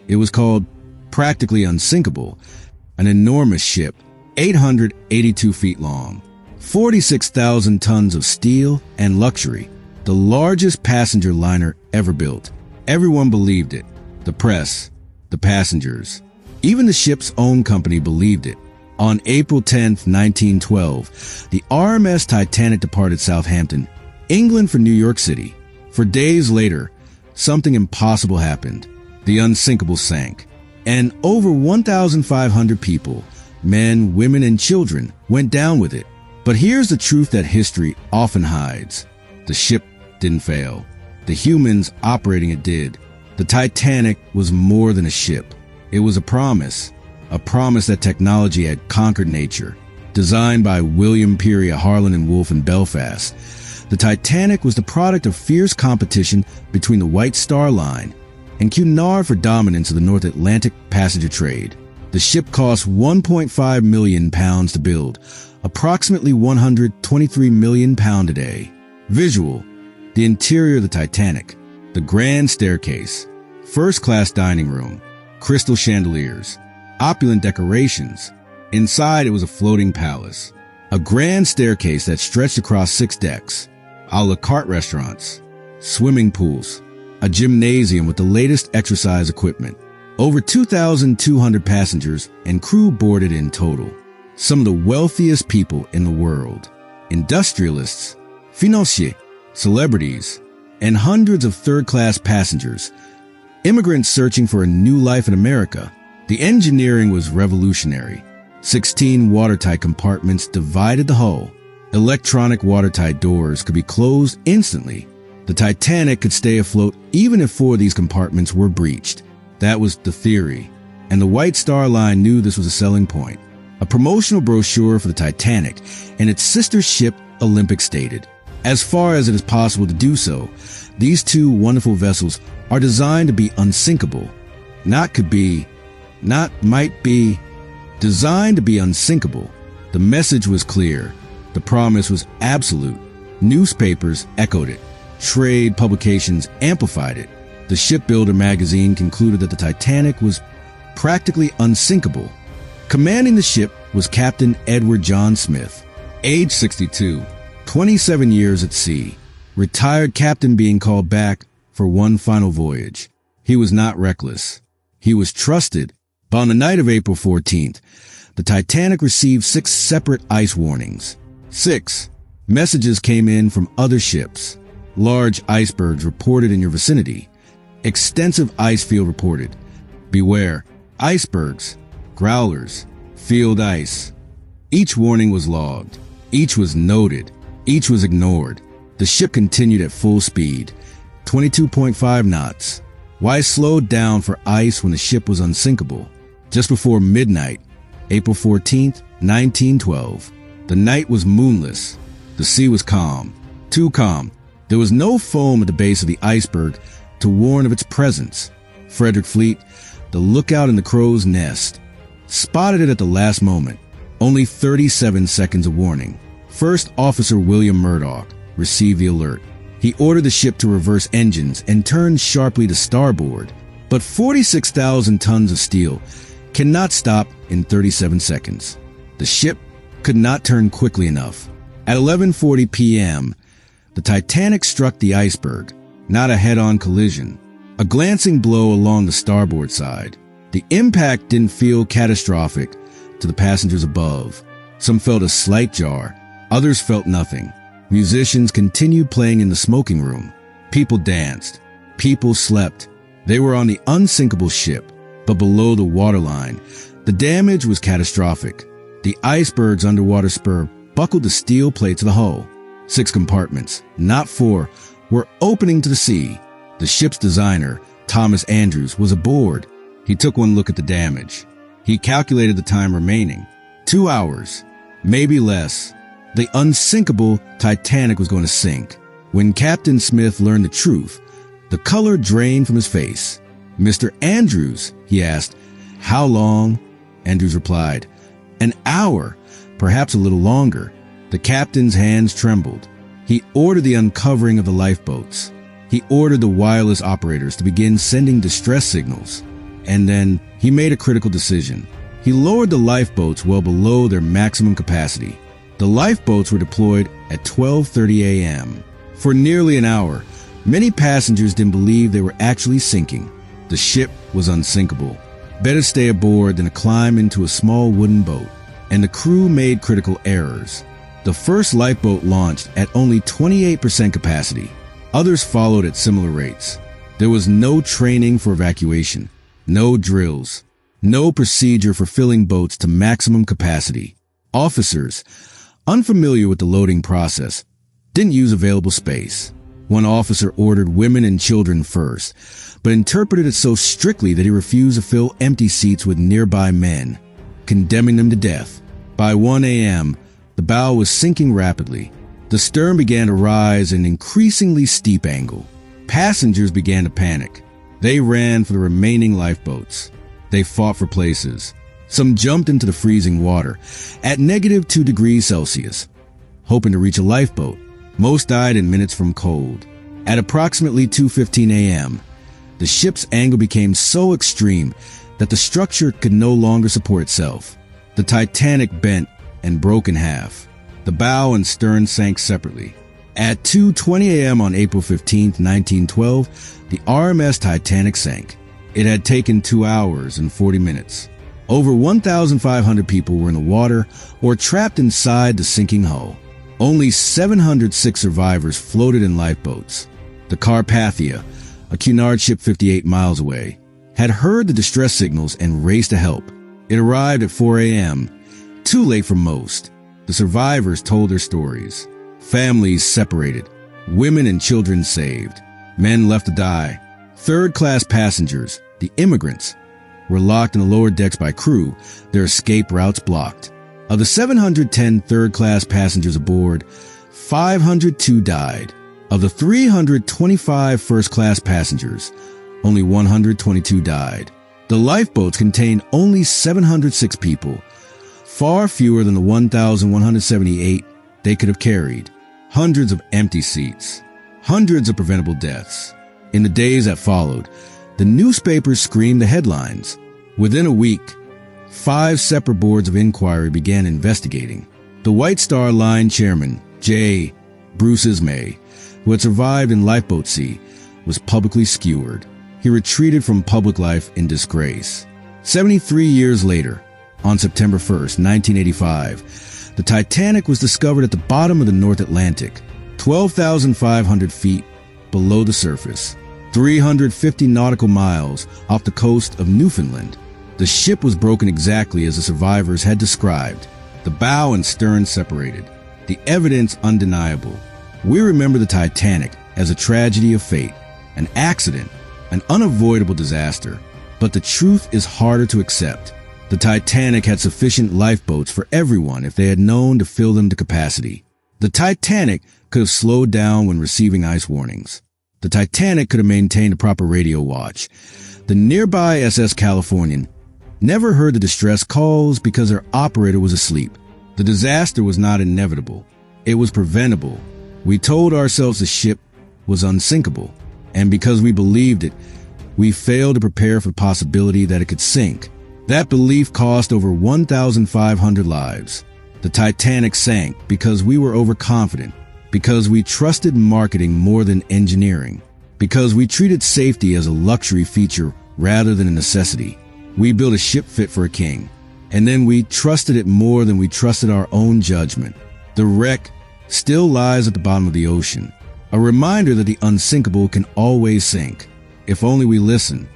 It was called practically Unsinkable, an enormous ship, 882 feet long, 46,000 tons of steel and luxury, the largest passenger liner ever built. Everyone believed it. The press, the passengers, even the ship's own company believed it. On April 10, 1912, the RMS Titanic departed Southampton, England for New York City. For days later, something impossible happened. The Unsinkable sank, and over 1,500 people, men, women, and children, went down with it. But here's the truth that history often hides. The ship didn't fail. The humans operating it did. The Titanic was more than a ship. It was a promise that technology had conquered nature. Designed by William Peary, Harlan and Wolff in Belfast, the Titanic was the product of fierce competition between the White Star Line and Cunard for dominance of the North Atlantic passenger trade. The ship cost £1.5 million to build, approximately £123 million today. Visual: the interior of the Titanic, the grand staircase, first-class dining room, crystal chandeliers, opulent decorations. Inside, it was a floating palace, a grand staircase that stretched across 6 decks, a la carte restaurants, swimming pools, a gymnasium with the latest exercise equipment. Over 2,200 passengers and crew boarded in total. Some of the wealthiest people in the world, industrialists, financiers, celebrities, and hundreds of third-class passengers, immigrants searching for a new life in America. The engineering was revolutionary. 16 watertight compartments divided the hull. Electronic watertight doors could be closed instantly. The Titanic could stay afloat even if 4 of these compartments were breached. That was the theory, and the White Star Line knew this was a selling point. A promotional brochure for the Titanic and its sister ship Olympic stated, "As far as it is possible to do so, these 2 wonderful vessels are designed to be unsinkable. Not could be, not might be, designed to be unsinkable." The message was clear. The promise was absolute. Newspapers echoed it. Trade publications amplified it. The Shipbuilder magazine concluded that the Titanic was practically unsinkable. Commanding the ship was Captain Edward John Smith, age 62, 27 years at sea, retired captain being called back for one final voyage. He was not reckless. He was trusted. But on the night of April 14th, the Titanic received 6 separate ice warnings. 6 messages came in from other ships. Large icebergs reported in your vicinity. Extensive ice field reported. Beware, icebergs, growlers, field ice. Each warning was logged. Each was noted. Each was ignored. The ship continued at full speed, 22.5 knots. Why slowed down for ice when the ship was unsinkable? Just before midnight, April 14th, 1912. The night was moonless. The sea was calm. Too calm. There was no foam at the base of the iceberg to warn of its presence. Frederick Fleet, the lookout in the crow's nest, spotted it at the last moment. Only 37 seconds of warning. First Officer William Murdoch received the alert. He ordered the ship to reverse engines and turn sharply to starboard. But 46,000 tons of steel cannot stop in 37 seconds. The ship could not turn quickly enough. At 11:40 p.m., the Titanic struck the iceberg, not a head-on collision, a glancing blow along the starboard side. The impact didn't feel catastrophic to the passengers above. Some felt a slight jar. Others felt nothing. Musicians continued playing in the smoking room. People danced. People slept. They were on the unsinkable ship, but below the waterline. The damage was catastrophic. The iceberg's underwater spur buckled the steel plates of the hull. 6 compartments, not 4, were opening to the sea. The ship's designer, Thomas Andrews, was aboard. He took one look at the damage. He calculated the time remaining. 2 hours, maybe less. The unsinkable Titanic was going to sink. When Captain Smith learned the truth, the color drained from his face. "Mr. Andrews," he asked, "how long?" Andrews replied, "An hour, perhaps a little longer." The captain's hands trembled. He ordered the uncovering of the lifeboats. He ordered the wireless operators to begin sending distress signals. And then he made a critical decision. He lowered the lifeboats well below their maximum capacity. The lifeboats were deployed at 12:30 a.m. For nearly an hour, many passengers didn't believe they were actually sinking. The ship was unsinkable. Better stay aboard than to climb into a small wooden boat. And the crew made critical errors. The first lifeboat launched at only 28% capacity. Others followed at similar rates. There was no training for evacuation, no drills, no procedure for filling boats to maximum capacity. Officers, unfamiliar with the loading process, didn't use available space. One officer ordered women and children first, but interpreted it so strictly that he refused to fill empty seats with nearby men, condemning them to death. By 1 a.m., the bow was sinking rapidly. The stern began to rise at an increasingly steep angle. Passengers began to panic. They ran for the remaining lifeboats. They fought for places. Some jumped into the freezing water at -2 degrees Celsius, hoping to reach a lifeboat. Most died in minutes from cold. At approximately 2:15 a.m., the ship's angle became so extreme that the structure could no longer support itself. The Titanic bent and broke in half. The bow and stern sank separately. At 2:20 a.m. on April 15, 1912, the RMS Titanic sank. It had taken 2 hours and 40 minutes. Over 1,500 people were in the water or trapped inside the sinking hull. Only 706 survivors floated in lifeboats. The Carpathia, a Cunard ship 58 miles away, had heard the distress signals and raced to help. It arrived at 4 a.m., too late for most. The survivors told their stories. Families separated, women and children saved, men left to die. Third-class passengers, the immigrants, were locked in the lower decks by crew, their escape routes blocked. Of the 710 third-class passengers aboard, 502 died. Of the 325 first-class passengers, only 122 died. The lifeboats contained only 706 people, far fewer than the 1,178 they could have carried. Hundreds of empty seats, hundreds of preventable deaths. In the days that followed, the newspapers screamed the headlines. Within a week, 5 separate boards of inquiry began investigating. The White Star Line chairman, J. Bruce Ismay, who had survived in Lifeboat C, was publicly skewered. He retreated from public life in disgrace. 73 years later, on September 1st, 1985, the Titanic was discovered at the bottom of the North Atlantic, 12,500 feet below the surface, 350 nautical miles off the coast of Newfoundland. The ship was broken exactly as the survivors had described. The bow and stern separated. The evidence undeniable. We remember the Titanic as a tragedy of fate, an accident, an unavoidable disaster. But the truth is harder to accept. The Titanic had sufficient lifeboats for everyone if they had known to fill them to capacity. The Titanic could have slowed down when receiving ice warnings. The Titanic could have maintained a proper radio watch. The nearby SS Californian never heard the distress calls because their operator was asleep. The disaster was not inevitable. It was preventable. We told ourselves the ship was unsinkable, and because we believed it, we failed to prepare for the possibility that it could sink. That belief cost over 1,500 lives. The Titanic sank because we were overconfident, because we trusted marketing more than engineering, because we treated safety as a luxury feature rather than a necessity. We built a ship fit for a king, and then we trusted it more than we trusted our own judgment. The wreck still lies at the bottom of the ocean, a reminder that the unsinkable can always sink, if only we listen.